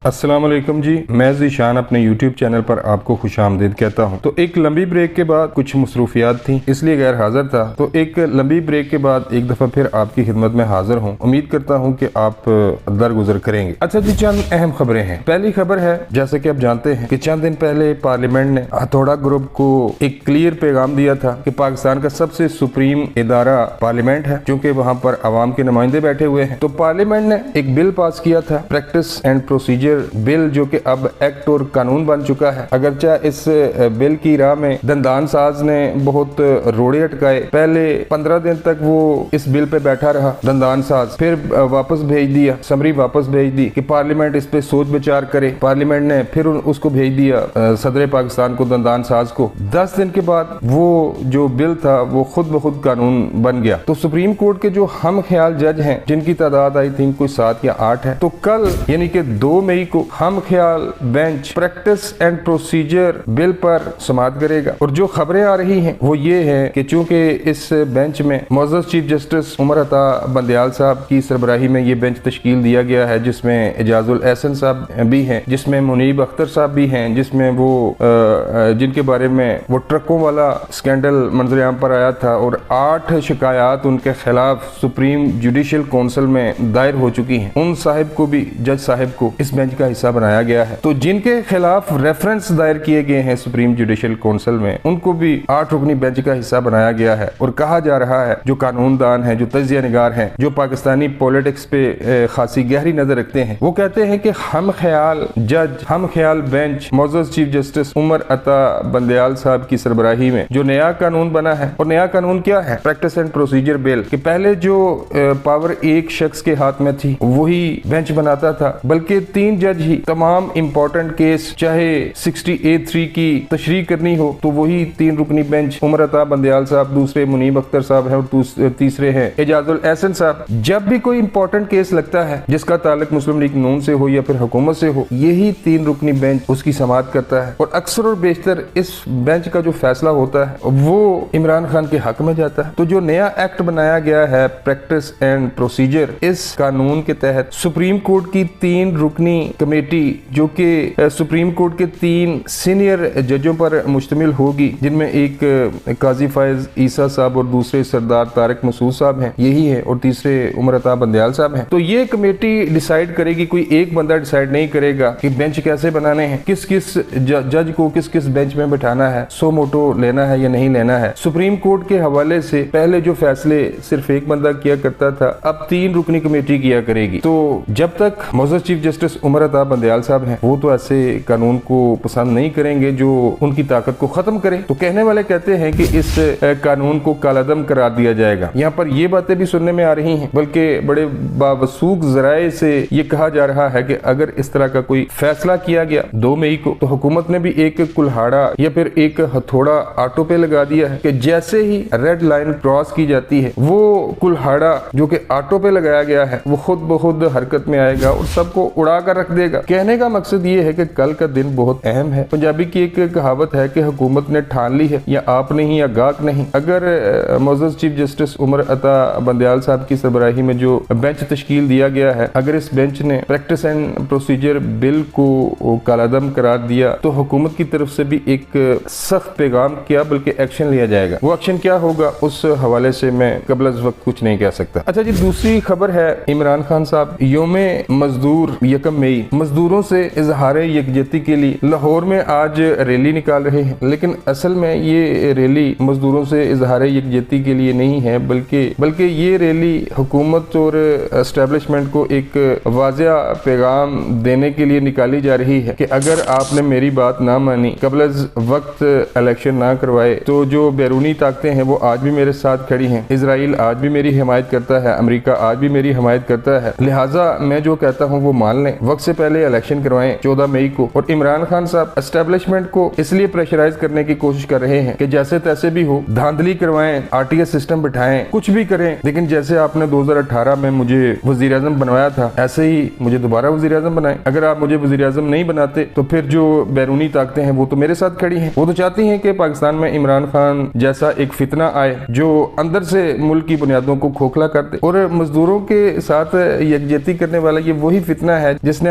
السلام علیکم جی، میں ذیشان اپنے یوٹیوب چینل پر آپ کو خوش آمدید کہتا ہوں۔ تو ایک لمبی بریک کے بعد کچھ مصروفیات تھیں، اس لیے غیر حاضر تھا۔ تو ایک لمبی بریک کے بعد ایک دفعہ پھر آپ کی خدمت میں حاضر ہوں۔ امید کرتا ہوں کہ آپ درگزر کریں گے۔ اچھا جی، چند اہم خبریں ہیں۔ پہلی خبر ہے، جیسا کہ آپ جانتے ہیں کہ چند دن پہلے پارلیمنٹ نے ہتھوڑا گروپ کو ایک کلیئر پیغام دیا تھا کہ پاکستان کا سب سے سپریم ادارہ پارلیمنٹ ہے، چونکہ وہاں پر عوام کے نمائندے بیٹھے ہوئے ہیں۔ تو پارلیمنٹ نے ایک بل پاس کیا تھا، پریکٹس اینڈ پروسیجر بل، جو کہ اب ایکٹ اور قانون بن چکا ہے۔ اگرچہ اس بل کی راہ میں دندان ساز نے بہت روڑے اٹکائے۔ پہلے 15 دن تک وہ اس بل پہ بیٹھا رہا دندان ساز، پھر واپس بھیج دیا، سمری واپس بھیج دی کہ پارلیمنٹ اس پہ سوچ بچار کرے۔ پارلیمنٹ نے پھر اس کو بھیج دیا صدر پاکستان کو، دندان ساز کو۔ 10 دن کے بعد وہ جو بل تھا وہ خود بخود قانون بن گیا۔ تو سپریم کورٹ کے جو ہم خیال جج ہیں، جن کی تعداد آئی تھنک کوئی 7 یا 8 ہے، تو کل یعنی کہ 2 مئی کو ہم خیال بینچ پریکٹس اینڈ پروسیجر بل پر سماعت کرے گا۔ اور جو خبریں آ رہی ہیں وہ یہ ہے کہ چونکہ اس بینچ میں معزز چیف جسٹس عمر عطا بندیال صاحب کی سربراہی میں یہ بینچ تشکیل دیا گیا ہے، جس میں اعجاز الاحسن صاحب بھی ہیں، جس میں منیب اختر صاحب بھی ہیں، جس میں وہ جن کے بارے میں وہ ٹرکوں والا سکینڈل منظر عام پر آیا تھا، اور 8 شکایات ان کے خلاف سپریم جوڈیشل کونسل میں دائر ہو چکی ہیں۔ ان صاحب کو بھی، جج صاحب کو، اس بینچ کا حصہ بنایا گیا ہے۔ تو جن کے خلاف ریفرنس دائر کیے گئے ہیں سپریم جوڈیشل کونسل میں، ان کو بھی 8 رکنی بینچ کا حصہ بنایا گیا ہے۔ اور کہا جا رہا ہے جو قانون دان ہیں، جو تجزیہ نگار ہیں، جو پاکستانی پولیٹکس پہ خاصی گہری نظر رکھتے ہیں، وہ کہتے ہیں کہ ہم خیال جج، ہم خیال بینچ معزز چیف جسٹس عمر عطا بندیال صاحب کی سربراہی میں جو نیا قانون بنا ہے، اور نیا قانون کیا ہے؟ پریکٹس اینڈ پروسیجر بل، کہ پہلے جو پاور ایک شخص کے ہاتھ میں تھی وہی بینچ بناتا تھا، بلکہ 3 جج ہی تمام امپورٹنٹ کیس، چاہے 60A3 کی تشریح کرنی ہو تو وہی 3 رکنی بینچ، عمر عطا بندیال صاحب، دوسرے منیب اختر صاحب ہیں، اور تیسرے ہیں اعجاز الاحسن صاحب۔ جب بھی کوئی امپورٹنٹ کیس لگتا ہے جس کا تعلق مسلم لیگ نون سے ہو یا پھر حکومت سے ہو، یہی 3 رکنی بینچ اس کی سماعت کرتا ہے، اور اکثر اور بیشتر اس بینچ کا جو فیصلہ ہوتا ہے وہ عمران خان کے حق میں جاتا ہے۔ تو جو نیا ایکٹ بنایا گیا ہے پریکٹس اینڈ پروسیجر، اس قانون کے تحت سپریم کورٹ کی 3 رکنی کمیٹی، جو کہ سپریم کورٹ کے 3 سینئر ججوں پر مشتمل ہوگی، جن میں ایک قاضی فائز عیسیٰ صاحب اور دوسرے سردار طارق مسعود صاحب ہیں، یہی ہے، اور تیسرے عمر عطا بندیال صاحب ہیں۔ تو یہ کمیٹی ڈیسائیڈ کرے گی، کوئی ایک بندہ ڈیسائیڈ نہیں کرے گا کہ بینچ کیسے بنانے ہیں، کس کس جج کو کس کس بینچ میں بٹھانا ہے، سو موٹو لینا ہے یا نہیں لینا ہے۔ سپریم کورٹ کے حوالے سے پہلے جو فیصلے صرف ایک بندہ کیا کرتا تھا، اب 3 رکنی کمیٹی کیا کرے گی۔ تو جب تک معزز چیف جسٹس عمر عطا بندیال صاحب ہیں، وہ تو ایسے قانون کو پسند نہیں کریں گے جو ان کی طاقت کو ختم کرے۔ تو کہنے والے کہتے ہیں کہ اس قانون کو کالعدم قرار دیا جائے گا۔ یہاں پر یہ باتیں بھی سننے میں آ رہی ہیں، بلکہ بڑے باوثوق ذرائع سے یہ کہا جا رہا ہے کہ اگر اس طرح کا کوئی فیصلہ کیا گیا 2 مئی کو، تو حکومت نے بھی ایک کلہاڑا یا پھر ایک ہتھوڑا آٹو پہ لگا دیا ہے کہ جیسے ہی ریڈ لائن کراس کی جاتی ہے، وہ کلہاڑا جو کہ آٹو پہ لگایا گیا ہے وہ خود بخود حرکت میں آئے گا اور سب کو اڑا کر رکھ دے گا۔ کہنے کا مقصد یہ ہے کہ کل کا دن بہت اہم ہے۔ پنجابی کی ایک کہاوت ہے کہ حکومت نے ٹھان لی ہے، یا آپ نہیں یا گاہک نہیں۔ اگر معزز چیف جسٹس عمر عطا بندیال صاحب کی سربراہی میں جو بینچ تشکیل دیا گیا ہے، اگر اس بینچ نے پریکٹس اینڈ پروسیجر بل کو کالعدم قرار دیا، تو حکومت کی طرف سے بھی ایک سخت پیغام کیا بلکہ ایکشن لیا جائے گا۔ وہ ایکشن کیا ہوگا اس حوالے سے میں قبل از وقت کچھ نہیں کہہ سکتا۔ اچھا جی، دوسری خبر ہے عمران خان صاحب یوم مزدور 1 مئی مزدوروں سے اظہار یکجہتی کے لیے لاہور میں آج ریلی نکال رہے ہیں، لیکن اصل میں یہ ریلی مزدوروں سے اظہار یکجہتی کے لیے نہیں ہے، بلکہ یہ ریلی حکومت اور اسٹیبلشمنٹ کو ایک واضح پیغام دینے کے لیے نکالی جا رہی ہے کہ اگر آپ نے میری بات نہ مانی، قبل از وقت الیکشن نہ کروائے، تو جو بیرونی طاقتیں ہیں وہ آج بھی میرے ساتھ کھڑی ہیں۔ اسرائیل آج بھی میری حمایت کرتا ہے، امریکہ آج بھی میری حمایت کرتا ہے، لہٰذا میں جو کہتا ہوں وہ مان لیں، وقت سے پہلے الیکشن کروائیں 14 مئی کو۔ اور عمران خان صاحب اسٹیبلشمنٹ کو اس لیے پریشرائز کرنے کی کوشش کر رہے ہیں کہ جیسے تیسے بھی ہو، دھاندلی کروائیں، RTS سسٹم بٹھائیں، کچھ بھی کریں، لیکن جیسے آپ نے 2018 میں مجھے وزیر اعظم بنوایا تھا، ایسے ہی مجھے دوبارہ وزیر اعظم بنائیں۔ اگر آپ مجھے وزیر اعظم نہیں بناتے تو پھر جو بیرونی طاقتیں ہیں وہ تو میرے ساتھ کھڑی ہیں، وہ تو چاہتی ہیں کہ پاکستان میں عمران خان جیسا ایک فتنہ آئے جو اندر سے ملک کی بنیادوں کو کھوکھلا کر دے۔ اور مزدوروں کے ساتھ یکجہتی کرنے والا یہ وہی فتنہ ہے جس نے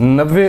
90